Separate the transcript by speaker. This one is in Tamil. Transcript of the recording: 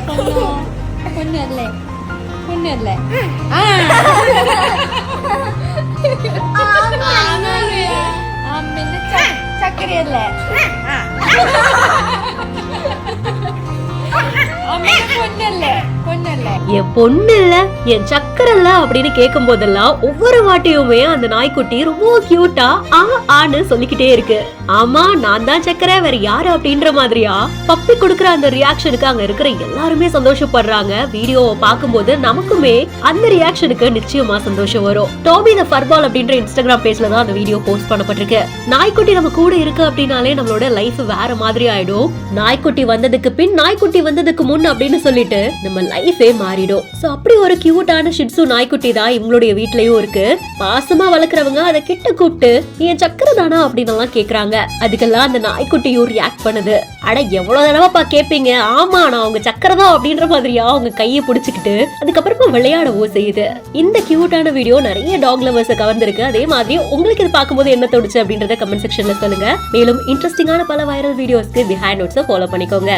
Speaker 1: പൊന്നല്ലേ പൊന്നല്ലേ അമ്മന്റെ ചക്കരയല്ലേ
Speaker 2: என் பொண்ணு இல்ல என் சக்கரல்ல அப்படின்னு கேட்கும் போதெல்லாம் ஒவ்வொரு வாட்டியுமே அந்த நாய்க்குட்டி ரொம்ப கியூட்டா ஆன்னு சொல்லிக்கிட்டே இருக்கு. ஆமா நான் தான் சக்கரை, வேற யாரு அப்படின்ற மாதிரியா பப்பி கொடுக்கற அந்த ரியாக்ஷனுக்கு அங்க இருக்கிற எல்லாருமே சந்தோஷப்படுறாங்க. வீடியோவை பார்க்கும்போது நமக்குமே அந்த ரியாக்ஷனுக்கு நிச்சயமா சந்தோஷம் வரும். டோபி தி ஃபர்பால் அப்படின்ற இன்ஸ்டாகிராம் பேஜ்ல தான் அந்த வீடியோ போஸ்ட் பண்ணப்பட்டிருக்கு. நாய்க்குட்டி நம்ம கூட இருக்கு அப்படின்னாலே நம்மளோட லைஃப் வேற மாதிரி ஆயிடும். நாய்க்குட்டி வந்ததுக்கு பின் நாய்க்குட்டி வந்ததுக்கு முன் அப்படின்னு சொல்லிட்டு நம்ம லைஃபே மாறிடும். சோ அப்படி ஒரு கியூட்டான ஷிட்சு நாய்க்குட்டி தான் இவங்களுடைய வீட்லயும் இருக்கு. பாசமா வளர்க்கறவங்க அதை கிட்ட கூப்பிட்டு என் சக்கரை தானா அப்படின்னு எல்லாம் கேக்குறாங்க. அதுக்கெல்லாம் அந்த நாய்க்குட்டியும் ரியாக்ட் பண்ணுது. அட எவ்வளவு தடவைப்பா கேப்பீங்க, ஆமா நான் உங்க சக்கரை தான் அப்படின்ற மாதிரியா அவங்க கையை பிடிச்சுக்கிட்டு அதுக்கப்புறமா விளையாடவோ செய்யுது. இந்த கியூட்டான வீடியோ நிறைய டாக் லவர்ஸ் கவர்ந்திருக்கு. அதே மாதிரி உங்களுக்கு இது பார்க்கும்போது என்ன தோணுச்சு அப்படின்றத கமெண்ட் செக்ஷன்ல சொல்லுங்க. மேலும் இன்ட்ரெஸ்டிங்கான பல வைரல் வீடியோஸ்க்கு பிஹைண்ட் நோட்ஸை ஃபாலோ பண்ணிக்கோங்க.